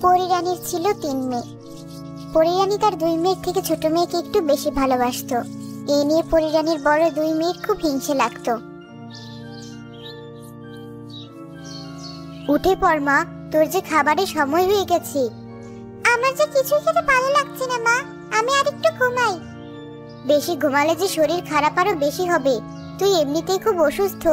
পরিরানীর ছিল 3 মেয়ে। পরিরানী তার 2 মেয়ের থেকে ছোট মেয়েকে একটু বেশি ভালোবাসতো। এই নিয়ে পরিরানীর বড় 2 মেয়ের খুব হিংসে লাগতো। উঠে পড় মা, তোর যে খাবারের সময় হয়ে গেছে। আমার যে কিছু খেতে ভালো লাগছে না মা, আমি আর একটু ঘুমাই। বেশি ঘুমালে যে শরীর খারাপ আরো বেশি হবে, তুই এমনিতেই খুব অসুস্থ।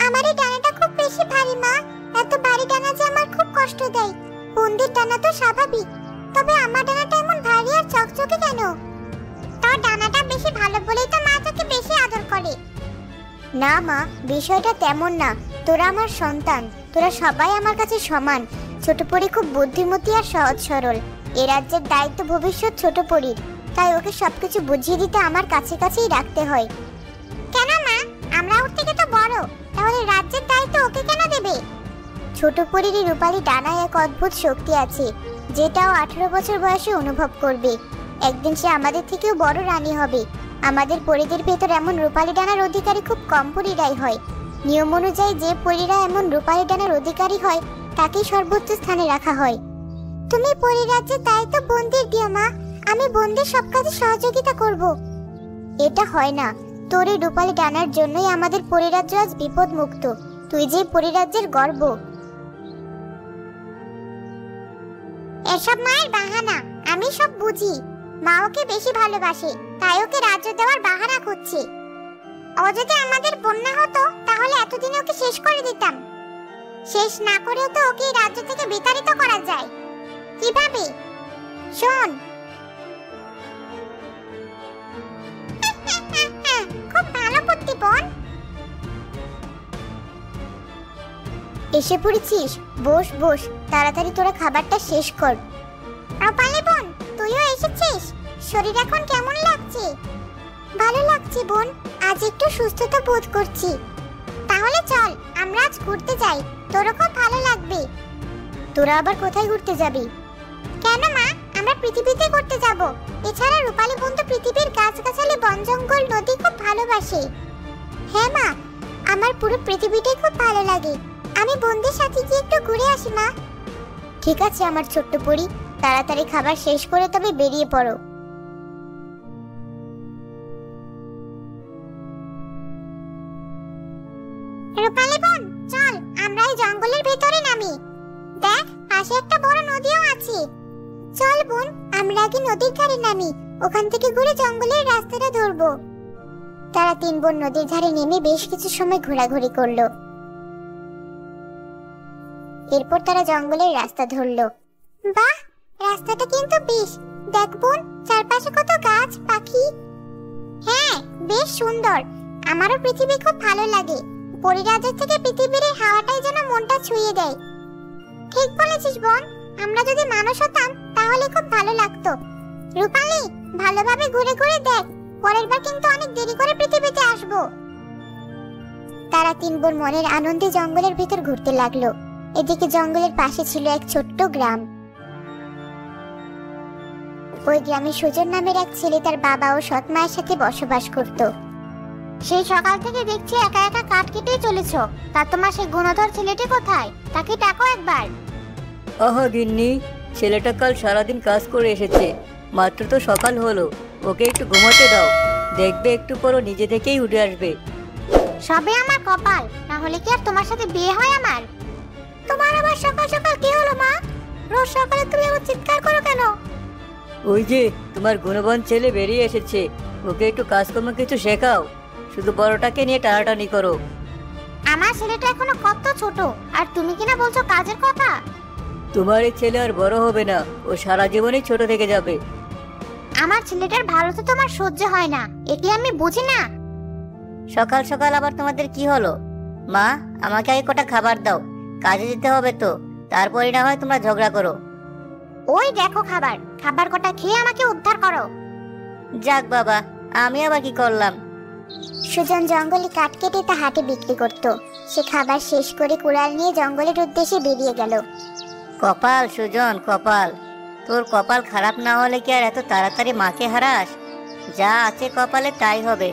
আমার এই ডানাটা খুব বেশি ভারী মা, এত ভারী ডানা যে আমার খুব কষ্ট দেয়। বন্ধের ডানা তো স্বাভাবিক, তবে আমার ডানাটা এমন ভারী আর চকচকে কেন? তোর ডানাটা বেশি ভালো বলেই তো মা তোকে বেশি আদর করে। না মা, বিষয়টা তেমন না। তোরা আমার সন্তান, তোরা সবাই আমার কাছে সমান। ছোট পরি খুব বুদ্ধিমতী আর সহজ সরল। এ রাজ্যের দায়িত্ব ভবিষ্যৎ ছোট পরির, তাই ওকে সবকিছু বুঝিয়ে দিতে আমার কাছে কাছেই রাখতে হয়। কেন মা, আমরা ওর থেকে তো বড়, তাহলে রাজ্যের দায়িত্ব ওকে কেন দেবে? ছোট পরির রূপালী ডানায় এক অদ্ভুত শক্তি আছে, যেটাও 18 বছর বয়সে অনুভব করবে। একদিন সে আমাদের থেকেও বড় রানী হবে। আমাদের পরিদের ভেতর এমন রূপালী ডানার অধিকারী খুব কম পরিরাই হয়। নিয়ম অনুযায়ী যে পরিরা এমন রূপালী ডানার অধিকারী হয়, তাকেই সর্বোচ্চ স্থানে রাখা হয়। তুমি পরিরাজ্যের দায়িত্ব বোনদের দিও মা, আমি বোনদের সব কাজে সহযোগিতা করব। এটা হয় না, তোর এই রূপালী ডানার জন্যই আমাদের পরিরাজ্য আজ বিপদ মুক্ত। তুই যে পরিরাজ্যের গর্ব। এসব মায়ের বাহানা, আমি সব বুঝি। মা ওকে বেশি ভালোবাসে, তাই ওকে রাজ্য দেওয়ার বাহানা খুঁজছে। ও যদি আমাদের বন্যা হতো, তাহলে এতদিনে ওকে শেষ করে দিতাম। শেষ না করেও তো ওকে রাজ্য থেকে বিতাড়িত করা যায়। কিভাবে? শোন। খুব ভালো বুদ্ধি বোন। এসে পড়েছিস? বস বস, তাড়াতাড়ি তোরা খাবারটা শেষ কর। রূপালী বোন, তুইও এসেছিস? শরীর এখন কেমন লাগছে? ভালো লাগছে বোন, আজ একটু সুস্থতা বোধ করছি। তাহলে চল আমরা আজ ঘুরতে যাই, তোরও খুব ভালো লাগবে। তোরা আবার কোথায় ঘুরতে যাবি? কেন মা, আমরা পৃথিবীতে ঘুরতে যাব। এছাড়া রূপালী বোন তো পৃথিবীর গাছগাছালি, বন জঙ্গল, নদী খুব ভালোবাসে। হ্যাঁ মা, আমার পুরো পৃথিবীটাই খুব ভালো লাগে। আমি বোনদের সাথে গিয়ে একটু ঘুরে আসি মা। ঠিক আছে আমার ছোট্ট পরি, তাড়াতাড়ি খাবার শেষ করে তবে বেরিয়ে পড়ো। রূপালী বোন, চল আমরা এই জঙ্গলের ভেতরে নামি। দেখ, পাশে একটা বড় নদীও আছে। চল বোন, আমরা আগে নদীর ধারে নামি, ওখান থেকে ঘুরে জঙ্গলের রাস্তাটা ধরবো। তারা 3 বোন নদীর ধারে নেমে বেশ কিছু সময় ঘোরাঘুরি করলো। এরপর তারা জঙ্গলের রাস্তা ধরলো। বাহ, রাস্তাটা কিন্তু বেশ। দেখ বোন, চারপাশে কত গাছ পাখি। হ্যাঁ, বেশ সুন্দর। আমারও পৃথিবী খুব ভালো লাগে। পরিরাজ্য থেকে পৃথিবীর এই হাওয়াটাই যেন মনটা ছুঁয়ে দেয়। ঠিক বলেছিস বোন, আমরা যদি মানুষ হতাম তাহলে খুব ভালো লাগতো। রূপালী, ভালোভাবে ঘুরে ঘুরে দেখ, পরের বার কিন্তু অনেক দেরি করে পৃথিবীতে আসবো। তারা 3 বোন মনের আনন্দে জঙ্গলের ভিতর ঘুরতে লাগলো। এদিকে জঙ্গলের পাশে ছিল এক ছোট্ট গ্রাম। ওই গ্রামে সুজন নামের এক ছেলে তার বাবা ও সৎ মায়ের সাথে বসবাস করত। সেই সকাল থেকে দেখছি একা একা কাঠ কেটেই চলেছ, তা তোমার সেই গুণধর ছেলেটি কোথায়? তাকে ডাকো একবার। আহা গিন্নি, ছেলেটা কাল সারাদিন কাজ করে এসেছে, মাত্র তো সকাল হলো। ওকে একটু ঘুমাতে দাও, দেখবে একটু পর নিজে থেকেই উঠে আসবে। সবে আমার কপাল, না হলে কি আর তোমার সাথে বিয়ে হয় আমার? তোমার আবার সকাল সকাল কি হলো মা? রোজ সকালে তুমি আবার চিৎকার করো কেন? ওই যে তোমার গুণবান ছেলে বেরিয়ে এসেছে, ওকে একটু কাজকর্ম কিছু শেখাও, শুধু বড়টাকে নিয়ে টানাটানি করো। আমার ছেলেটা এখনো কত ছোট, আর তুমি কিনা বলছো কাজের কথা? তোমার এই ছেলে আর বড় হবে না, ও সারা জীবনই ছোট থেকে যাবে। আমার ছেলেটার ভালো তো তোমার সহ্য হয় না, এটি আমি বুঝি না। সকাল সকাল আবার তোমাদের কি হলো? মা, আমাকে আগে কটা খাবার দাও, কাজে যেতে হবে তো, তারপরে না হয় তোমরা ঝগড়া করো। ওই দেখো খাবার, খাবার কটা খেয়ে আমাকে উদ্ধার করো। যাক বাবা, আমি আবার কি করলাম? সুজন জঙ্গলে কাঠ কেটে তা হাটে বিক্রি করত। সে খাবার শেষ করে কুড়াল নিয়ে জঙ্গলের উদ্দেশ্যে বেরিয়ে গেল। কপাল সুজন, কপাল, তোর কপাল খারাপ না হলে কি আর এত তাড়াতাড়ি মাকে হারাস? যা আছে কপালে তাই হবে।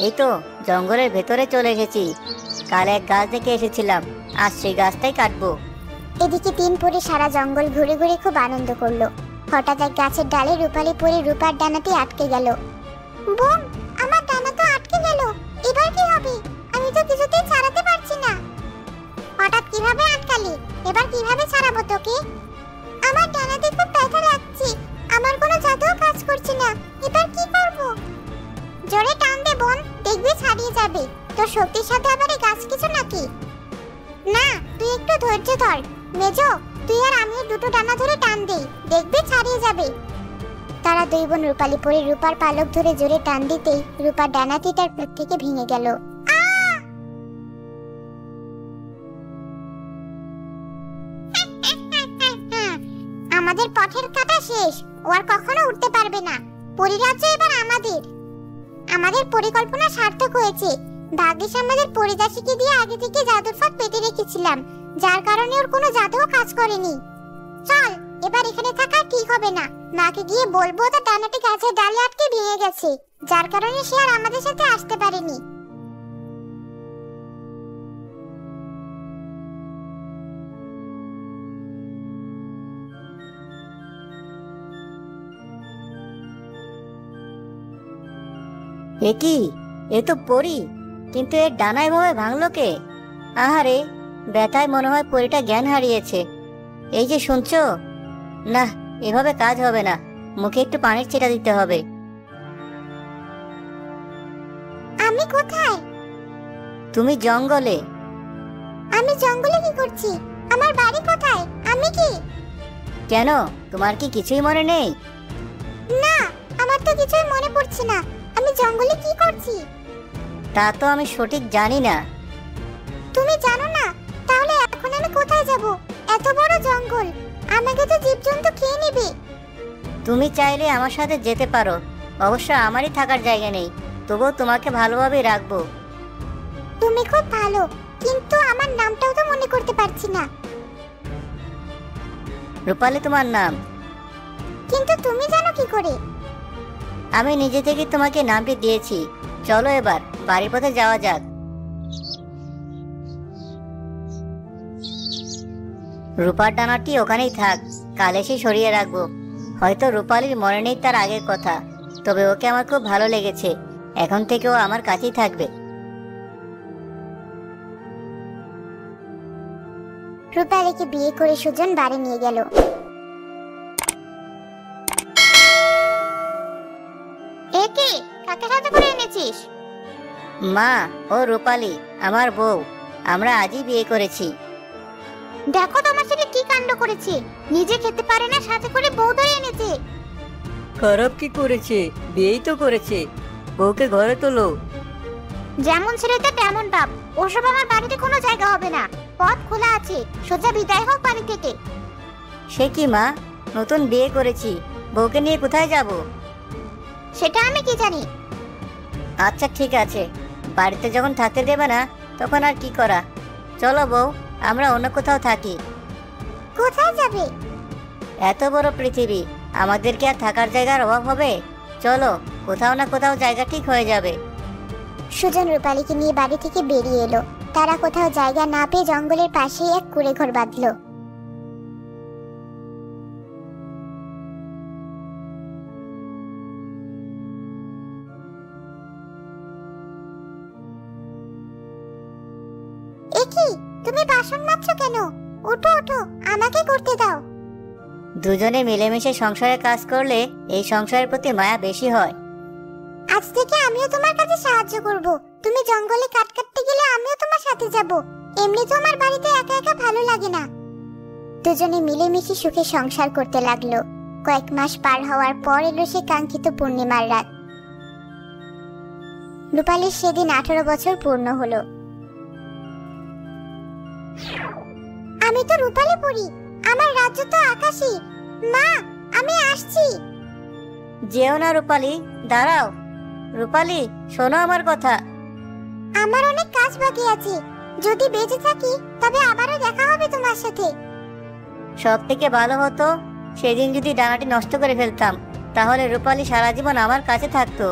এই তো জঙ্গলের ভেতরে চলে এসেছি। কাল এক গাছ দেখে এসেছিলাম, আজ সেই গাছটাই কাটবো। এদিকে 3 পরি সারা জঙ্গল ঘুরে ঘুরে খুব আনন্দ করলো। হঠাৎ এক গাছের ডালে রূপালী পরি রূপার ডানাটি আটকে গেল। বোন, আমার ডানা তো আটকে গেল, এবার কি হবে? আমি তো কিছুতেই ছাড়াতে পারছি না। হঠাৎ কিভাবে আটকালি? এবার কিভাবে ছাড়াবো তোকে? আমার ডানাতে খুব ব্যথা লাগছে, আমার কোনো জাদুও কাজ করছে না, এবার কি করব? জোরে টান দে বোন, দেখবি ছাড়িয়ে যাবে। তোর শক্তির সাথে আবার এই গাছ কিছু নাকি? না, তুই একটু ধৈর্য ধর মেজো, তুই আর আমি দুটো ডানা ধরে টান দেই, দেখবি ছাড়িয়ে যাবে। তারা দুই বোন রূপালী পরি রূপার পালক ধরে জোরে টান দিতেই রূপার ডানাটি তার পেট থেকে ভেঙে গেল। আমাদের পথের কাটা শেষ, ও আর কখনো উঠতে পারবে না। পরিরাজ্য এবার আমাদের। আমাদের পরিকল্পনা সার্থক হয়েছে। ভাগ্যিস আমাদের পরিদাসীকে দিয়ে আগে থেকে জাদুর ফাঁদ পেতে রেখেছিলাম, যার কারণে ওর কোনো জাদুও কাজ করেনি। চল, এবার এখানে থাকা ঠিক হবে না। মাকে গিয়ে বলবো তার ডানাটি গাছের ডালে আটকে ভেঙে গেছে, যার কারণে সে আর আমাদের সাথে আসতে পারেনি। এ কি? এ তো পরি, কিন্তু এর ডানা এভাবে ভাঙলো কে? আহারে, ব্যথায় মনে হয় পরিটা জ্ঞান হারিয়েছে। এই যে শুনছো, না এভাবে কাজ হবে না, মুখে একটু পানির ছিটা দিতে হবে। আমি কোথায়? তুমি জঙ্গলে। আমি জঙ্গলে কি করছি? আমার বাড়ি কোথায়? আমি কি? কেন, তোমার কি কিছুই মনে নেই? না, আমার তো কিছুই মনে পড়ছে না। আমি জঙ্গলে কি করছি? তা তো আমি সঠিক জানি না। তুমি জানো না? তাহলে এখন আমি কোথায় যাব? এত বড় জঙ্গল, আমাকে তো জীবজন্তু খেয়ে নেবে। তুমি চাইলে আমার সাথে যেতে পারো, অবশ্য আমারই থাকার জায়গা নেই, তবুও তোমাকে ভালোভাবে রাখবো। তুমি খুব ভালো, কিন্তু আমার নামটাও তো মনে করতে পারছি না। রূপালী তোমার নাম? কিন্তু তুমি জানো কি করে? আমি নিজে থেকে তোমাকে নামটি দিয়েছি। চলো এবার বাড়ির পথে যাওয়া যাক। রূপার ডানাটি ওখানেই থাক, কাল এসে সরিয়ে রাখবো। হয়তো রূপালীর মনে নেই তার আগের কথা, তবে ওকে আমার খুব ভালো লেগেছে। এখন থেকে ও আমার কাছেই থাকবে। রূপালীকে বিয়ে করে সুজন বাড়ি নিয়ে গেল। একে কাকে সাথে করে এনেছিস? মা, ও রূপালী আমার বউ, আমরা আজই বিয়ে করেছি। দেখো তোমার ছেলে কি কাণ্ড করেছে, নিজে খেতে পারে না, সাথে করে বউ ধরে এনেছে। খারাপ কি করেছে? বিয়েই তো করেছে, বউকে ঘরে তোলো। যেমন ছেলেটা তেমন বাপ, ওসব আমার বাড়িতে কোনো জায়গা হবে না। পথ খোলা আছে, সোজা বিদায় হোক বাড়ি থেকে। সে কি মা, নতুন বিয়ে করেছি, বউকে নিয়ে কোথায় যাব? সেটা আমি কি জানি। আচ্ছা ঠিক আছে, বাড়িতে যখন থাকতে দেবে না তখন আর কি করা। চলো বউ, আমরা অন্য কোথাও থাকি। কোথায় যাবে? এত বড় পৃথিবী, আমাদের কি আর থাকার জায়গার অভাব হবে? চলো, কোথাও না কোথাও জায়গা ঠিক হয়ে যাবে। সুজন রূপালীকে নিয়ে বাড়ি থেকে বেরিয়ে এলো। তারা কোথাও জায়গা না পেয়ে জঙ্গলের পাশেই এক কুঁড়ে ঘর বাঁধলো। একি, তুমি বাসন মাজছো কেন? ওঠো ওঠো, আমাকে করতে দাও। দুজনে মিলেমিশে সংসারে কাজ করলে এই সংসারের প্রতি মায়া বেশি হয়। আজ থেকে আমিও তোমার কাছে সাহায্য করব। তুমি জঙ্গলে কাঠ কাটতে গেলে আমিও তোমার সাথে যাব। এমনি তো আমার বাড়িতে একা একা ভালো লাগে না। দুজনে মিলেমিশে সুখে সংসার করতে লাগলো। কয়েক মাস পার হওয়ার পর এলো সে কাঙ্ক্ষিত পূর্ণিমার রাত। রূপালীর সেদিন 18 বছর পূর্ণ হলো। আমি তো রূপালী পরি, আমার রাজ্য তো আকাশে। মা, আমি আসছি। যেও না রূপালী, দাঁড়াও। রূপালী, শোনো আমার কথা। আমার অনেক কাজ বাকি আছে, যদি বেঁচে থাকি তবে আবারও দেখা হবে তোমার সাথে। সব থেকে ভালো হতো সেদিন যদি ডানাটি নষ্ট করে ফেলতাম, তাহলে রূপালী সারা জীবন আমার কাছে থাকতো।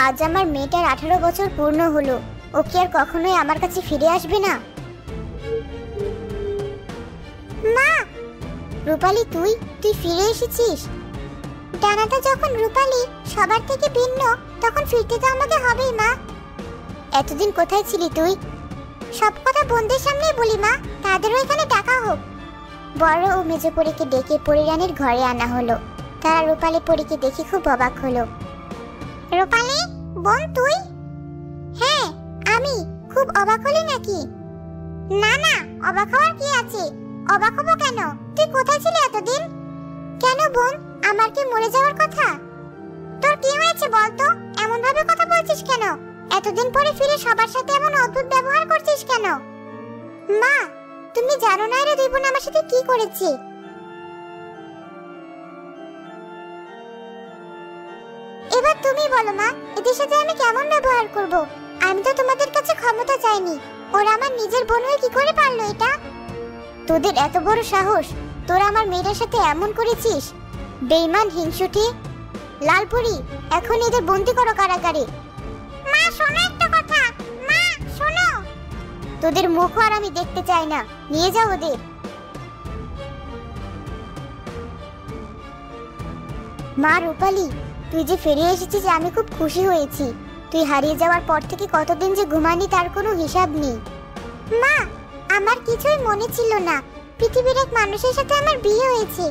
আজ আমার মেয়েটার 18 বছর পূর্ণ হলো। ও কি আর কখনোই আমার কাছে ফিরে আসবে না? মা! রূপালী, তুই ফিরে এসেছিস। ডানাটা যখন রূপালী সবার থেকে ভিন্ন, তখন ফিরতে তো আমাকে হবেই মা। এতদিন কোথায় ছিলি তুই? সব কথা বোনদের সামনেই বলি মা, তাদেরও এখানে ডাকা হোক। বড় ও মেজো পরীকে ডেকে পরিরানীর ঘরে আনা হলো। তারা রূপালী পরীকে দেখে খুব অবাক হলো। রূপালী বোন, তুই? হ্যাঁ আমি। খুব অবাক হলি নাকি? না না, অবাক হওয়ার কি আছে? অবাক হবো কেন? তুই কোথায় ছিলি এতদিন? কেন বোন, আমার কি মরে যাওয়ার কথা? তোর কি হয়েছে বলতো? এমন ভাবে কথা বলছিস কেন? এতদিন পরে ফিরে সবার সাথে এমন অদ্ভুত ব্যবহার করছিস কেন? মা, তুমি জানো না এরা দুই বোন আমার সাথে কি করেছে? এবার তুমি বলো মা, এদের সাথে আমি কেমন ব্যবহার করব? আমি তো তোমাদের কাছে ক্ষমতা চাইনি। ওরা আমার নিজের বোন হয়ে কি করে পারলো এটা? তোদের এত বড় সাহস, তোরা আমার মেয়ের সাথে এমন করেছিস? বেঈমান, হিংসুটে! লালপুরি, এখন এদের বন্দি করো কারাগারে। মা শোনো একটা কথা, মা শোনো। তোদের মুখ আর আমি দেখতে চাই না, নিয়ে যাও ওদের। মা রূপালী, তুই যে ফিরে এসেছিস আমি খুব খুশি হয়েছি। তুই হারিয়ে যাওয়ার পর থেকে কতদিন যে ঘুমানি তার কোনো হিসাব নেই। মা, আমার কিছুই মনে ছিল না। পৃথিবীর এক মানুষের সাথে আমার বিয়ে হয়েছে।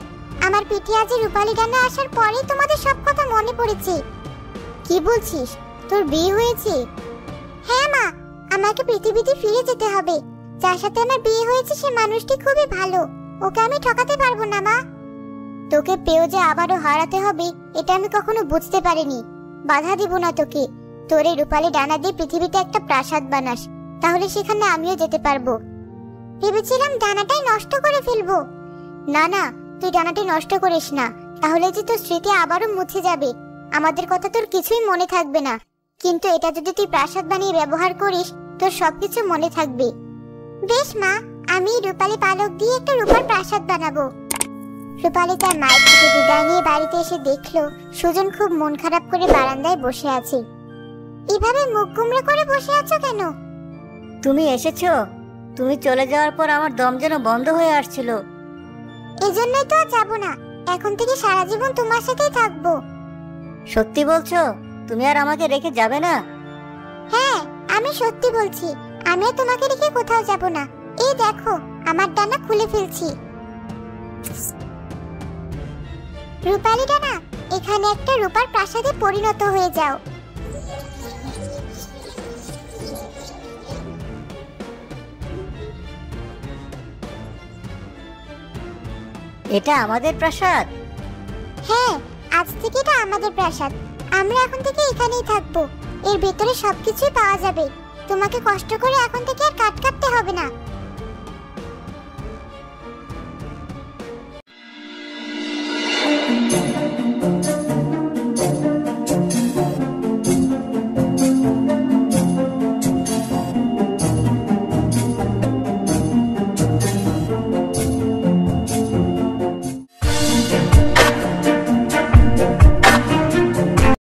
আমার পিঠে আজ রূপালী ডানা আসার পরেই তোমাদের সব কথা মনে পড়েছে। কি বলছিস? তোর বিয়ে হয়েছে? হ্যাঁ মা, আমাকে পৃথিবীতে ফিরে যেতে হবে। যার সাথে আমার বিয়ে হয়েছে সে মানুষটি খুবই ভালো। ওকে আমি ঠকাতে পারবো না মা। তোকে পেয়েও যে আবারও হারাতে হবে এটা আমি কখনো বুঝতে পারিনি। বাধা দিব না তোকে। তোর এই রূপালী ডানা দিয়ে পৃথিবীতে একটা প্রাসাদ বানাস, তাহলে সেখানে আমিও যেতে পারবো। ভেবেছিলাম ডানাটাই নষ্ট করে ফেলবো। না না, তুই ডানাটি নষ্ট করিস না, তাহলে যে তোর স্মৃতি আবারও মুছে যাবে। আমাদের কথা তোর কিছুই মনে থাকবে না, কিন্তু এটা যদি তুই প্রাসাদ বানিয়ে ব্যবহার করিস তোর সবকিছু মনে থাকবে। বেশ মা, আমি রূপালী পালক দিয়ে একটা রূপার প্রাসাদ বানাবো। রূপালী তার মায়ের থেকে বিদায় নিয়ে বাড়িতে এসে দেখলো সুজন খুব মন খারাপ করে বারান্দায় বসে আছে। এভাবে মুখ গুমড়ে করে বসে আছো কেন? তুমি এসেছো? তুমি চলে যাওয়ার পর আমার দম যেন বন্ধ হয়ে আসছিল। এজন্যই তো যাবো না, এখন থেকে সারা জীবন তোমার সাথেই থাকবো। সত্যি বলছো? তুমি আর আমাকে রেখে যাবে না? হ্যাঁ, আমি সত্যি বলছি। আমি আর তোমাকে রেখে কোথাও যাব না। এই দেখো, আমার ডানা খুলে ফেলছি। রূপালী ডানা, এখানে একটা রূপার প্রাসাদে পরিণত হয়ে যাও। এটা আমাদের প্রাসাদ? হ্যাঁ, আজ থেকে এটা আমাদের প্রাসাদ। আমরা এখন থেকে এখানেই থাকবো। এর ভিতরে সবকিছুই পাওয়া যাবে। তোমাকে কষ্ট করে এখন থেকে আর কাট কাটতে হবে না।